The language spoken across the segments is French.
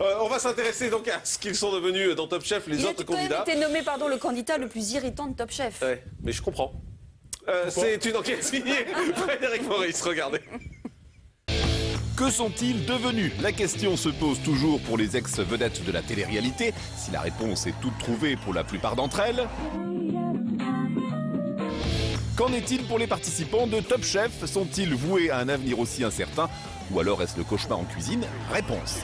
On va s'intéresser donc à ce qu'ils sont devenus dans Top Chef, les autres candidats. Il a été nommé le candidat le plus irritant de Top Chef. Ouais, mais je comprends. C'est une enquête signée Frédéric Maurice, regardez. Que sont-ils devenus? La question se pose toujours pour les ex-vedettes de la télé-réalité, si la réponse est toute trouvée pour la plupart d'entre elles. Qu'en est-il pour les participants de Top Chef? Sont-ils voués à un avenir aussi incertain? Ou alors est-ce le cauchemar en cuisine? Réponse.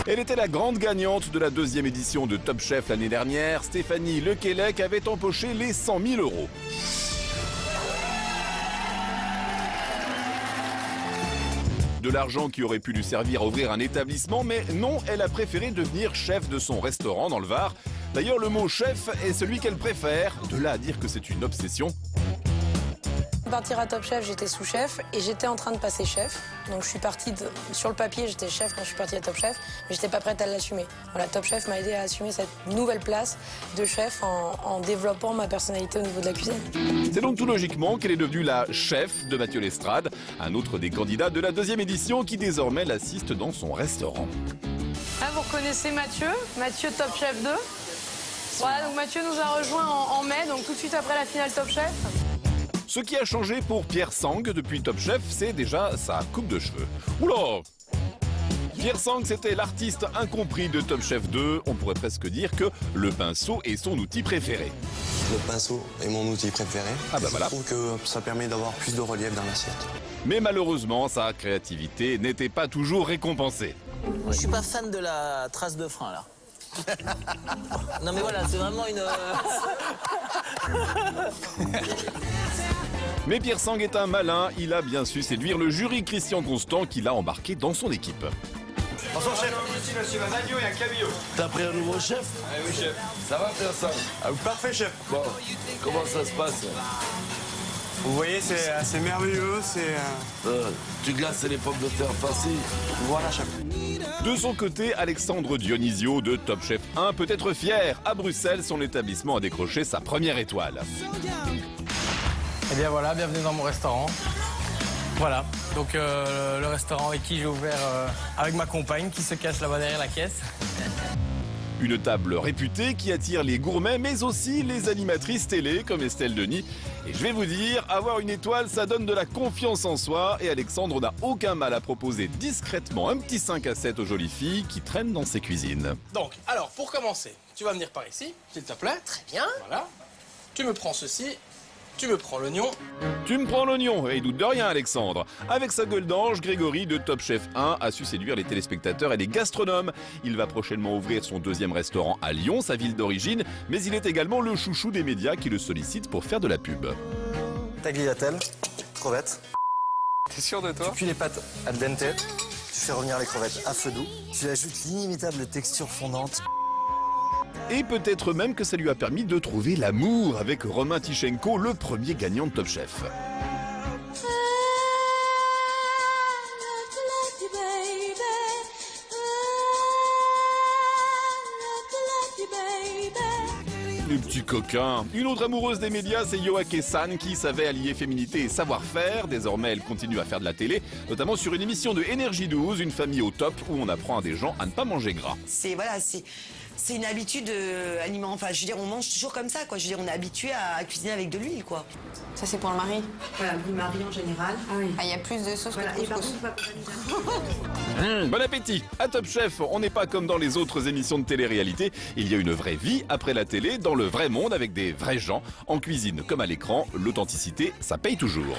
Elle était la grande gagnante de la deuxième édition de Top Chef l'année dernière. Stéphanie Lequelec avait empoché les 100 000 €. De l'argent qui aurait pu lui servir à ouvrir un établissement, mais non, elle a préféré devenir chef de son restaurant dans le Var. D'ailleurs, le mot chef est celui qu'elle préfère, de là à dire que c'est une obsession. Partir à Top Chef, j'étais sous-chef et j'étais en train de passer chef. Donc je suis partie sur le papier, j'étais chef quand je suis partie à Top Chef, mais j'étais pas prête à l'assumer. Voilà, Top Chef m'a aidé à assumer cette nouvelle place de chef en développant ma personnalité au niveau de la cuisine. C'est donc tout logiquement qu'elle est devenue la chef de Mathieu Lestrade, un autre des candidats de la deuxième édition qui désormais l'assiste dans son restaurant. Ah, vous reconnaissez Mathieu Top Chef 2. Voilà, donc Mathieu nous a rejoints en mai, donc tout de suite après la finale Top Chef. Ce qui a changé pour Pierre Sang depuis Top Chef, c'est déjà sa coupe de cheveux. Oula! Pierre Sang, c'était l'artiste incompris de Top Chef 2. On pourrait presque dire que le pinceau est son outil préféré. Le pinceau est mon outil préféré. Ah bah voilà. Je trouve que ça permet d'avoir plus de relief dans l'assiette. Mais malheureusement, sa créativité n'était pas toujours récompensée. Je suis pas fan de la trace de frein, là. Non mais voilà, c'est vraiment une... Mais Pierre Sang est un malin, il a bien su séduire le jury Christian Constant qui l'a embarqué dans son équipe. Bonjour chef, ici monsieur Lasagno et un cabillaud. T'as pris un nouveau chef? Ah oui chef. Ça va Pierre Sang? Parfait chef. Bon, comment ça se passe? Vous voyez, c'est assez merveilleux, c'est... Tu glaces les pommes de terre farcies? Voilà chef. De son côté, Alexandre Dionisio de Top Chef 1 peut être fier. À Bruxelles, son établissement a décroché sa première étoile. Eh bien voilà, bienvenue dans mon restaurant. Voilà, donc le restaurant avec qui j'ai ouvert avec ma compagne qui se cache là-bas derrière la caisse. Une table réputée qui attire les gourmets mais aussi les animatrices télé comme Estelle Denis. Et je vais vous dire, avoir une étoile, ça donne de la confiance en soi et Alexandre n'a aucun mal à proposer discrètement un petit 5 à 7 aux jolies filles qui traînent dans ses cuisines. Donc, alors pour commencer, tu vas venir par ici, s'il te plaît. Très bien. Voilà. Tu me prends ceci. Tu me prends l'oignon. Tu me prends l'oignon, et il doute de rien Alexandre. Avec sa gueule d'ange, Grégory de Top Chef 1 a su séduire les téléspectateurs et les gastronomes. Il va prochainement ouvrir son deuxième restaurant à Lyon, sa ville d'origine, mais il est également le chouchou des médias qui le sollicitent pour faire de la pub. Tagliatelle, crevettes. T'es sûr de toi? Tu cuis les pâtes al dente, tu fais revenir les crevettes à feu doux, tu ajoutes l'inimitable texture fondante. Et peut-être même que ça lui a permis de trouver l'amour avec Romain Tichenko, le premier gagnant de Top Chef. Les petits coquins. Une autre amoureuse des médias, c'est Yoake San, qui savait allier féminité et savoir-faire. Désormais, elle continue à faire de la télé, notamment sur une émission de Énergie 12, une famille au top, où on apprend à des gens à ne pas manger gras. C'est une habitude alimentaire. Enfin, je veux dire, on mange toujours comme ça, quoi. Je veux dire, on est habitué à cuisiner avec de l'huile, quoi. Ça c'est pour le mari. Voilà, le mari en général. Ah oui. Ah, il y a plus de sauce que de couscous. Bon appétit! À Top Chef, on n'est pas comme dans les autres émissions de télé-réalité. Il y a une vraie vie après la télé, dans le vrai monde, avec des vrais gens. En cuisine comme à l'écran, l'authenticité, ça paye toujours.